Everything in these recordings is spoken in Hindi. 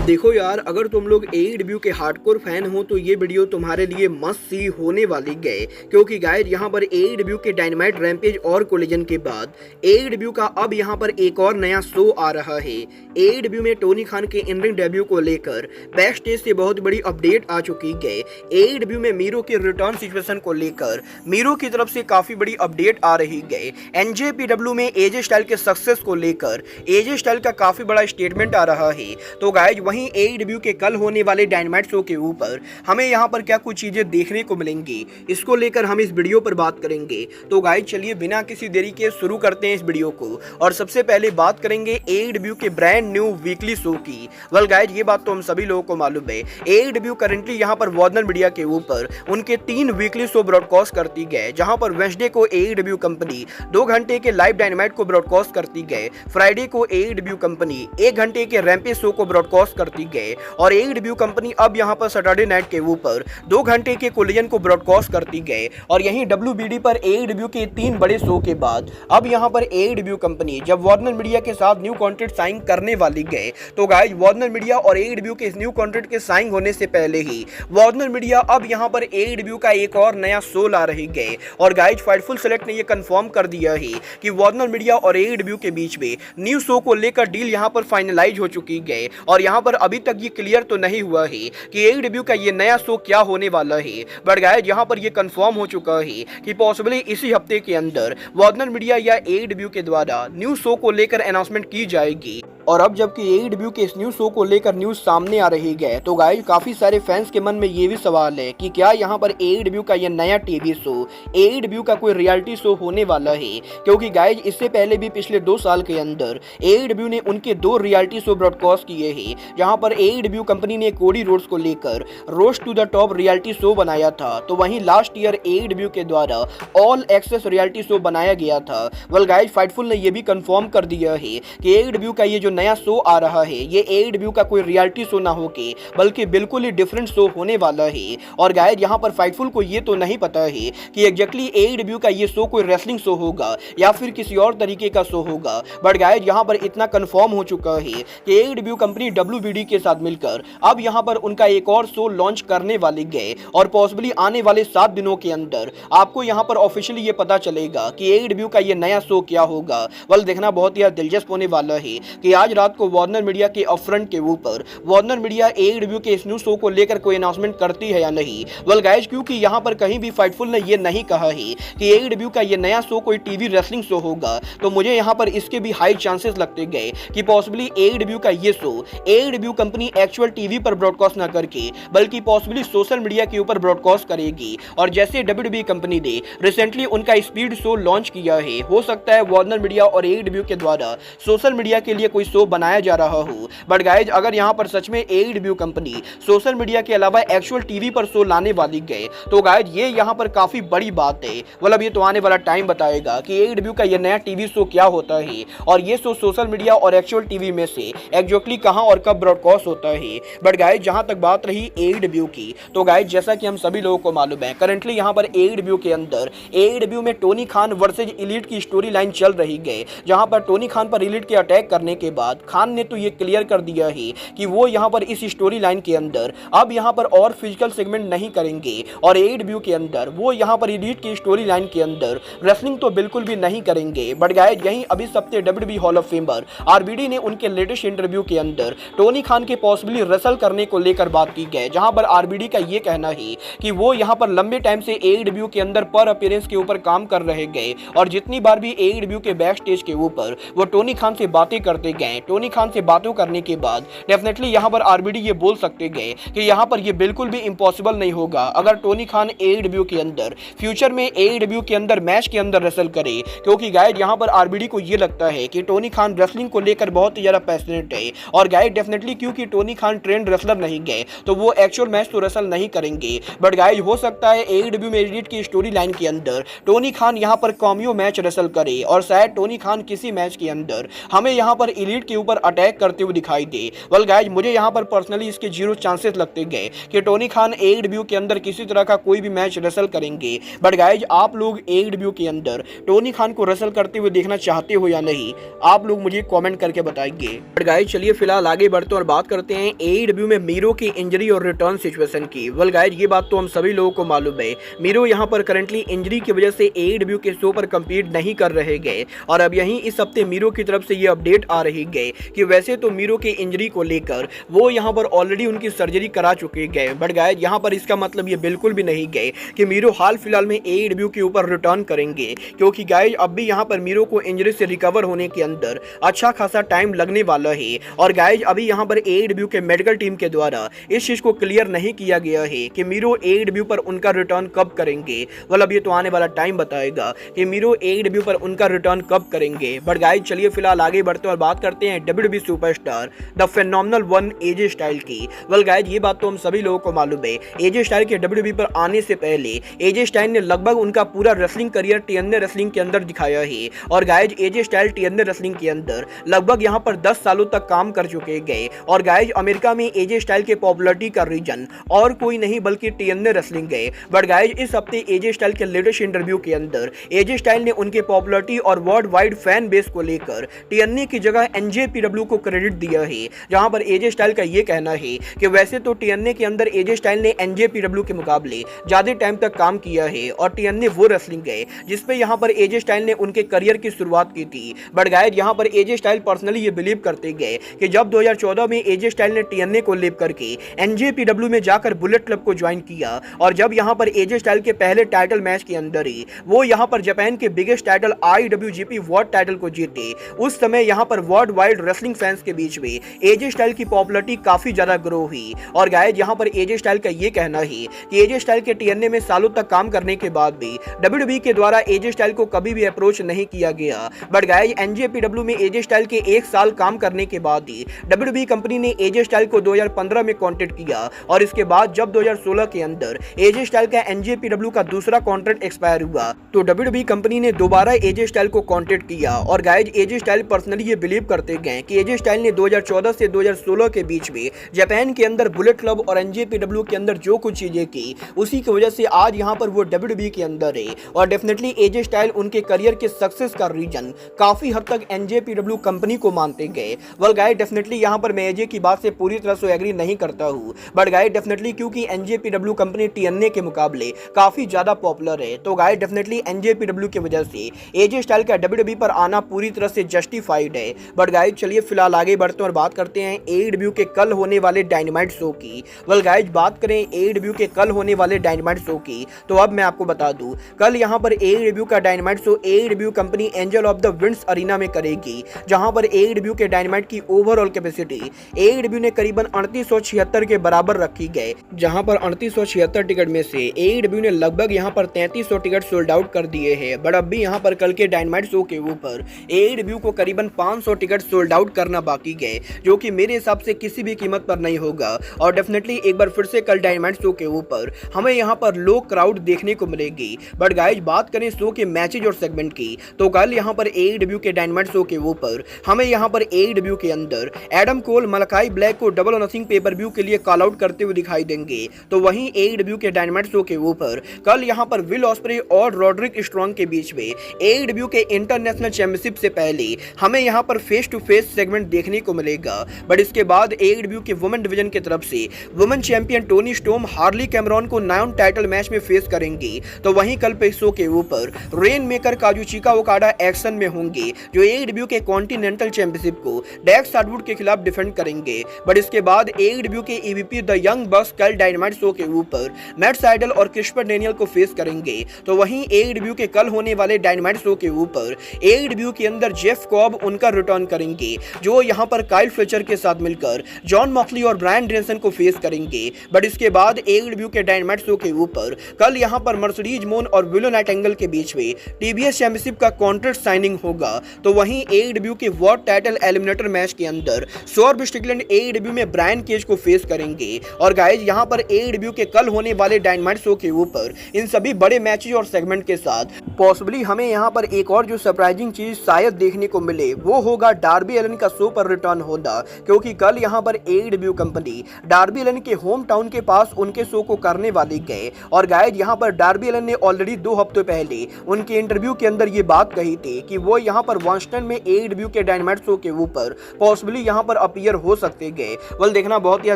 देखो यार, अगर तुम लोग एईडब्ल्यू के हार्डकोर फैन हो तो ये वीडियो तुम्हारे लिए मस्ट सी होने वाली है, क्योंकि गाइस यहाँ पर एईडब्ल्यू के डायनामाइट रैम्पेज और कोलिजन के बाद एईडब्ल्यू का अब यहाँ पर एक और नया शो आ रहा है। एईडब्ल्यू में टोनी खान के इन रिंग डेब्यू को लेकर बैक स्टेज से बहुत बड़ी अपडेट आ चुकी है। एईडब्ल्यू में मीरो के रिटर्न सिचुएशन को लेकर मीरो की तरफ से काफी बड़ी अपडेट आ रही है। एनजेपीडब्ल्यू में एजे स्टाइल के सक्सेस को लेकर एजे स्टाइल का काफी बड़ा स्टेटमेंट आ रहा है। तो गाइस वहीं एईडब्ल्यू के कल होने वाले डायनामाइट शो के ऊपर हमें यहाँ पर क्या कुछ चीजें देखने को मिलेंगी, इसको लेकर हम इस वीडियो पर बात करेंगे। तो गाइस चलिए बिना किसी देरी के शुरू करते हैं इस वीडियो को। और सबसे पहले बात करेंगे एईडब्ल्यू के ब्रांड न्यू वीकली शो की। वेल गाइस ये बात तो हम सभी लोगों को मालूम है, एईडब्ल्यू करंटली यहाँ पर वार्नर मीडिया के ऊपर उनके 3 वीकली शो ब्रॉडकास्ट करती है, जहां पर वेडनेसडे को एईडब्ल्यू कंपनी 2 घंटे के लाइव डायनामाइट को ब्रॉडकास्ट करती है, फ्राइडे को एईडब्ल्यू कंपनी 1 घंटे के रैम्पेज शो को ब्रॉडकास्ट करती है और एईडब्ल्यू कंपनी अब यहां पर सैटरडे नाइट के ऊपर 2 घंटे के कोलिजन को ब्रॉडकास्ट करती है। और यहीं डब्ल्यूबीडी पर एईडब्ल्यू के 3 बड़े शो के बाद अब यहां पर एईडब्ल्यू कंपनी जब वार्नर मीडिया के साथ न्यू कॉन्ट्रैक्ट साइन करने वाली है, तो गाइस वार्नर मीडिया और एईडब्ल्यू के इस न्यू कॉन्ट्रैक्ट के साइन होने से पहले ही वार्नर मीडिया अब यहां पर एईडब्ल्यू का एक और नया शो ला रही है। और गाइस फाइटफुल सेलेक्ट ने यह कंफर्म कर दिया है कि वार्नर मीडिया और एईडब्ल्यू के बीच में न्यू शो को लेकर डील यहां पर फाइनलाइज हो चुकी है। और यहां पर अभी तक ये क्लियर तो नहीं हुआ है कि एईडब्ल्यू का ये नया शो क्या होने वाला है, बट गाइस यहां पर ये कंफर्म हो चुका है कि पॉसिबली इसी हफ्ते के अंदर वार्नर मीडिया या एईडब्ल्यू के द्वारा न्यू शो को लेकर अनाउंसमेंट की जाएगी। और अब जबकि एईडब्ल्यू के इस न्यू शो को लेकर न्यूज सामने आ रही है, तो गाइस काफी सारे फैंस के मन में ये भी सवाल है कि क्या यहाँ पर एईडब्ल्यू का ये नया टीवी शो एईडब्ल्यू का कोई रियलिटी शो होने वाला है, क्योंकि गाइस इससे पहले भी पिछले 2 साल के अंदर एईडब्ल्यू ने उनके 2 रियलिटी शो ब्रॉडकास्ट किए हैं, जहां पर एईडब्ल्यू कंपनी ने कोडी रोड्स को लेकर road to the top reality show बनाया था। तो वहीं लास्ट ईयर एईडब्ल्यू के द्वारा ऑल एक्सेस रियलिटी शो बनाया गया था। वेल गाइस फाइटफुल ने यह भी कंफर्म कर दिया है कि एईडब्ल्यू का ये जो नया शो आ रहा है ये एईडब्ल्यू का कोई रियलिटी शो ना होके बल्कि बिल्कुल ही डिफरेंट शो होने वाला है। और गाइस यहाँ पर फाइटफुल को ये तो नहीं पता है कि एग्जैक्टली एईडब्ल्यू का ये शो कोई रेसलिंग शो होगा या फिर किसी और तरीके का शो होगा, बट गाइस यहाँ पर इतना कंफर्म हो चुका है कि एईडब्ल्यू कंपनी डब्ल्यूबीडी के साथ मिलकर अब यहाँ पर उनका एक और शो लॉन्च करने वाली है। और पॉसिबली आने वाले 7 दिनों के अंदर आपको यहाँ पर ऑफिशियली ये पता चलेगा कि एईडब्ल्यू का ये नया शो क्या होगा। वेल देखना बहुत ही दिलचस्प होने वाला है कि आज रात को वार्नर मीडिया के अपफ्रंट के ऊपर वार्नर मीडिया एईडब्ल्यू के इस न्यू शो को लेकर कोई अनाउंसमेंट करती है या नहीं। वेल गाइस क्योंकि यहाँ पर कहीं भी फाइटफुल ने ये नहीं कहा है कि एईडब्ल्यू का ये नया शो कोई टीवी रेसलिंग शो होगा, तो मुझे यहाँ पर इसके भी हाई चांसेस लगते गए कि पॉसिबली एईडब्ल्यू का ये show AEW company actual TV पर ब्रॉडकास्ट ना करके बल्कि पॉसिबली सोशल मीडिया के ऊपर ब्रॉडकास्ट करेगी। और जैसे डब्ल्यूडब्ल्यूई कंपनी ने रिसेंटली उनका स्पीड शो लॉन्च किया है, हो सकता है वार्नर मीडिया और एईडब्ल्यू के द्वारा सोशल मीडिया के लिए कोई शो बनाया जा रहा हो। बट गाइज अगर यहाँ पर सच में एईडब्ल्यू कंपनी सोशल मीडिया के अलावा एक्चुअल टीवी पर शो लाने वाली है, तो गाइज ये यहाँ पर काफी बड़ी बात है। मतलब ये तो आने वाला टाइम बताएगा कि एईडब्ल्यू का ये नया टीवी शो क्या होता है और ये शो सोशल मीडिया और एक्चुअल टीवी में से एग्जैक्टली कहां और कब ब्रॉडकास्ट होता है। बट गाइज जहां तक बात रही एईडब्ल्यू की, तो गाइज जैसा कि हम सभी लोगों को मालूम है करंटली यहां पर एईडब्ल्यू के अंदर एईडब्ल्यू में टोनी खान वर्सेज एलीट की स्टोरी लाइन चल रही है, जहां पर टोनी खान पर एलीट के अटैक करने के बाद खान ने तो ये क्लियर कर दिया है कि वो यहां पर इस स्टोरी लाइन के अंदर अब यहां पर और फिजिकल सेगमेंट नहीं करेंगे और एईडब्ल्यू के अंदर वो यहां पर एलीट की स्टोरी लाइन के अंदर रेसलिंग तो बिल्कुल भी नहीं करेंगे। बट गाइस यहीं अभी सप्ताह WWE hall of famer RBD ने उनके लेटेस्ट इंटरव्यू के अंदर टोनी खान के पॉसिबली रेसल करने को लेकर बात की है, जहां पर आरबीडी का ये कहना है कि वो यहां पर लंबे टाइम से एईडब्ल्यू के अंदर पर अपीयरेंस के ऊपर काम कर रहे गए और जितनी बार भी एईडब्ल्यू के बैक स्टेज के ऊपर वो टोनी खान से बातें करते गए, टोनी खान से बातों करने के बाद डेफिनेटली यहां पर आरबीडी ये बोल सकते गए कि यहां पर ये बिल्कुल भी इम्पॉसिबल नहीं होगा अगर टोनी खान एईडब्ल्यू के अंदर फ्यूचर में एईडब्ल्यू के अंदर मैच के अंदर रेसल करे, क्योंकि गाइड यहां पर आरबीडी को ये लगता है कि टोनी खान रेसलिंग को लेकर बहुत ही ज्यादा पैशनेट है। और गाइड डेफिनेटली क्योंकि टोनी खान ट्रेंड रेसलर नहीं गए तो वो एक्चुअल मैच तो रेसल नहीं करेंगे। बट गाइड हो सकता है एईडब्ल्यू में एलीट की स्टोरी लाइन के अंदर टोनी खान यहां पर कॉमियो मैच रेसल करे और शायद टोनी खान किसी मैच के अंदर हमें यहां पर एलीट के ऊपर अटैक करते हुए दिखाई दे। वेल गाइज मुझे यहाँ पर पर्सनली इसके 0 चांसेस लगते गए कि टोनी खान AEW के अंदर किसी तरह का कोई भी मैच रेसल करेंगे। बट गाइज आप लोग AEW के अंदर टोनी खान को रेसल करते हुए देखना चाहते हो या नहीं, आप लोग मुझे कमेंट करके बताइए। बट गाइज चलिए फिलहाल आगे बढ़ते हैं और बात करते हैं AEW में मीरो की इंजरी और रिटर्न सिचुएशन की। वेल गाइज ये बात तो हम सभी लोगों को मालूम है, मीरो यहाँ पर करंटली इंजरी की वजह से AEW के शो पर कंपीट नहीं कर रहे गए और अब यहीं इस हफ्ते मीरो की तरफ से ये अपडेट आ रही गए कि वैसे तो मीरो के इंजरी को लेकर वो यहाँ पर ऑलरेडी उनकी सर्जरी करा चुके गए। बट गाइज यहाँ पर इसका मतलब ये बिल्कुल भी नहीं गए कि मीरो हाल फिलहाल में AEW के ऊपर रिटर्न करेंगे, क्योंकि गाइज अब भी यहाँ पर मीरो को इंजरी से रिकवर होने के अंदर अच्छा खासा टाइम लगने वाला है। और गाइज अभी यहाँ पर AEW के मेडिकल टीम के द्वारा इस चीज को क्लियर नहीं किया गया है कि मीरो AEW पर उनका रिटर्न कब करेंगे। अब ये तो आने वाला टाइम बताएगा कि मीरो AEW पर उनका रिटर्न कब करेंगे। बट गाइज चलिए फिलहाल आगे बढ़ते हैं और बात करते हैं WWE superstar the phenomenal one AJ style की। वेल गाइज ये बात तो हम सभी लोगों को मालूम है, AJ स्टाइल के WWE पर आने से पहले AJ स्टाइल ने लगभग उनका पूरा रेसलिंग करियर TNA रेसलिंग के अंदर दिखाया है। और guys AJ style TNA wrestling के अंदर लगभग यहाँ पर 10 सालों तक काम कर चुके गए। और गाइज अमेरिका में AJ स्टाइल के पॉपुलरिटी का रीजन और कोई नहीं बल्कि TNA रेसलिंग है। बट गाइज इस हफ्ते AJ स्टाइल के लेटेस्ट इंटरव्यू के अंदर AJ स्टाइल ने उनके पॉपुलरिटी और वर्ल्ड वाइड फैन बेस को लेकर TNA की जगह NJPW को क्रेडिट दिया है, जहां पर AJ स्टाइल का ये कहना है कि वैसे तो TNA के अंदर AJ स्टाइल ने NJPW के मुकाबले ज्यादा टाइम तक काम किया है और TNA वो रेसलिंग है जिसपे यहाँ पर AJ स्टाइल ने उनके करियर की शुरुआत की थी। बट गाइज यहाँ पर AJ स्टाइल पर्सनली ये बिलीव करते गए कि जब 2014 में AJ स्टाइल ने TNA को लीव करके NJPW में जाकर बुलेट क्लब को ज्वाइन किया और जब यहाँ पर AJ स्टाइल के पहले टाइटल मैच के अंदर ही वो यहाँ पर जापान के biggest title IWGP world title को जीते, उस समय यहाँ पर वर्ल्ड वाइड रेसलिंग फैंस के बीच में AJ स्टाइल की पॉपुलरिटी काफी ज्यादा ग्रो हुई। और गाइज यहाँ पर AJ स्टाइल का ये कहना है कि AJ स्टाइल के TNA में सालों तक काम करने के बाद भी WWE के द्वारा AJ स्टाइल को कभी भी अप्रोच नहीं किया गया। बट गाइज NJPW में AJ स्टाइल के 1 साल काम करने के बाद ही WWE कंपनी ने AJ स्टाइल को 2015 में कॉन्ट्रैक्ट किया और इसके बाद जब 2016 के अंदर AJ स्टाइल का NJPW का दूसरा कॉन्ट्रैक्ट एक्सपायर हुआ तो WWE कंपनी ने दोबारा AJ स्टाइल को कॉन्ट्रैक्ट किया। और गाइज AJ स्टाइल पर्सनली ये बिलीव करते गए कि AJ स्टाइल ने 2014 से 2016 के बीच में जापान के अंदर बुलेट क्लब और NJPW के अंदर जो कुछ चीजें की उसी की वजह से आज यहाँ पर वो WWE के अंदर है। और डेफिनेटली AJ स्टाइल उनके करियर के सक्सेस का रीजन काफी हद तक NJPW कंपनी को मानते गए। वेल गाइस डेफिनेटली यहाँ पर मैं AJ की बात से पूरी तरह से एग्री नहीं करता हूँ, बट गाइस डेफिनेटली क्योंकि NJPW कंपनी TNA के मुकाबले काफी ज्यादा पॉपुलर है तो गाइस डेफिनेटली NJPW की वजह से AJ स्टाइल का WWE पर आना पूरी तरह से जस्टिफाइड है। बट गाइस चलिए फिलहाल आगे बढ़ते हैं और बात करते हैं AEW के कल होने वाले डायनामाइट शो की। वेल गाइस बात करें AEW के कल होने वाले डायनामाइट शो की तो अब मैं आपको बता दूं कल यहाँ पर AEW का Dynamite show AEW company Angel of the Winds Arena में करेगी, जहां पर AEW के डायनामाइट की ओवरऑल कैपेसिटी AEW ने करीबन 3876 के बराबर रखी गए, जहां पर 3876 टिकट में से AEW ने लगभग यहां पर 3300 टिकट सोल्ड आउट कर दिए हैं। बट अब भी यहां पर कल के डायनामाइट शो के ऊपर AEW को करीबन 500 टिकट सोल्ड आउट करना बाकी गए, जो कि मेरे हिसाब से किसी भी कीमत पर नहीं होगा। और डेफिनेटली एक बार फिर से कल डायनामाइट शो के ऊपर हमें यहां पर लो क्राउड देखने को मिलेगी। बट गाइज बात करें शो के मैचेज और सेगमेंट की तो कल यहां पर AEW के डायनामाइट शो के ऊपर हमें यहां पर AEW के अंदर एडम कोल मलाकाई ब्लैक को डबल और नथिंग पेपर व्यू के लिए कॉल आउट करते हुए दिखाई देंगे। तो वहीं AEW के डायनामाइट शो के ऊपर कल यहां पर विल ऑस्प्रे और रॉड्रिक स्ट्रॉन्ग के बीच में AEW के इंटरनेशनल चैंपियनशिप से पहले हमें यहां पर फेस टू फेस सेगमेंट देखने को मिलेगा। बट इसके बाद AEW के वुमेन डिवीजन की तरफ से women champion Tony storm Harley Cameron को नॉन टाइटल मैच में फेस करेंगी। तो वहीं कल पे शो के ऊपर रेन मेकर काजुचिका ओकाडा एक्शन में होंगे, जो AEW के कॉन्टिनेंटल चैंपियनशिप को डेक्स हार्डवुड के खिलाफ डिफेंड करेंगे। बट इसके बाद AEW के EVP द यंग बक्स कल डायनामाइट शो के ऊपर मैट साइडल और क्रिस्पर डेनियल को फेस करेंगे। तो वहीं AEW के कल होने वाले डायनामाइट शो के ऊपर AEW के अंदर जेफ कॉब उनका रिटर्न करेंगे, जो यहां पर काइल फ्लेचर के साथ मिलकर जॉन मॉक्सली और ब्रायन डेनियल्सन को फेस करेंगे। बट इसके बाद AEW के डायनामाइट शो के ऊपर कल यहां पर मर्सिडीज मोन और विलो नाइटिंगेल के बीच में TBS चैंपियनशिप का कॉन्ट्रैक्ट साइनिंग होगा। तो वहीं AEW के वर्ल्ड टाइटल एलिमिनेटर मैच के अंदर सॉर्ब स्टिकलैंड AEW में ब्रायन केज को फेस करेंगे। और गाइज यहां पर AEW के कल होने वाले डायनामाइट शो के ऊपर इन सभी बड़े मैचेस और सेगमेंट के साथ पॉसिबली हमें यहां पर एक और जो सरप्राइजिंग चीज शायद देखने को मिले वो होगा डार्बी एलन का शो पर रिटर्न होना, क्योंकि कल यहाँ पर AEW कंपनी डार्बी एलन के होम टाउन के पास उनके शो को करने वाले गए। और गाइज यहाँ पर डार्बी एलन ने ऑलरेडी 2 हफ्ते पहले उनके इंटरव्यू के अंदर ये बात कही थी कि वो यहाँ पर वाशिंगटन में AEW के डायनामाइट शो के ऊपर पॉसिबली यहाँ पर अपीयर हो सकते गए। वेल देखना बहुत ही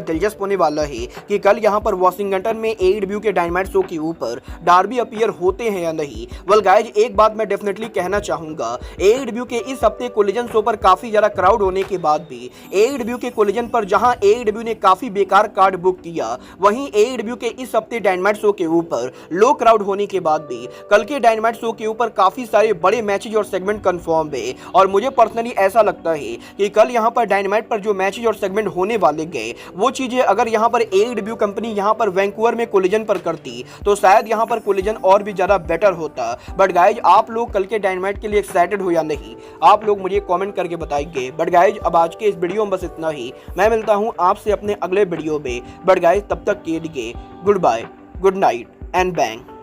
दिलचस्प होने वाला है कि कल यहाँ पर वाशिंगटन में AEW के डायनामाइट शो के ऊपर डार्बी अपीयर होते हैं या नहीं। वेल गाइज एक बात मैं डेफिनेटली कहना चाहूंगा, AEW के इस हफ्ते कोलिजन शो पर काफी ज्यादा क्राउड होने के बाद भी AEW के कोलिजन पर जहां AEW ने काफी बेकार कार्ड बुक किया, वहीं AEW के इस हफ्ते डायनामाइट शो के ऊपर लो क्राउड होने के बाद भी कल के डायनामाइट शो के ऊपर काफी सारे बड़े मैचेज और सेगमेंट कंफर्म है। और मुझे पर्सनली ऐसा लगता है कि कल यहां पर डायनामाइट पर जो मैचेज और सेगमेंट होने वाले गए, वो चीजें अगर यहां पर AEW कंपनी यहां पर वैंकूवर में कोलिजन पर करती तो शायद यहां पर कोलिजन और भी ज्यादा बेटर होता। बट गाइज आप लोग कल के डायनामाइट के लिए एक्साइटेड हो या नहीं, आप लोग मुझे कमेंट करके बताइए। बट गाइज अब आज के इस वीडियो में बस इतना ही। मैं मिलता हूं आपसे अपने अगले वीडियो में। बट गाइज तब तक के लिए goodbye, good night and bang.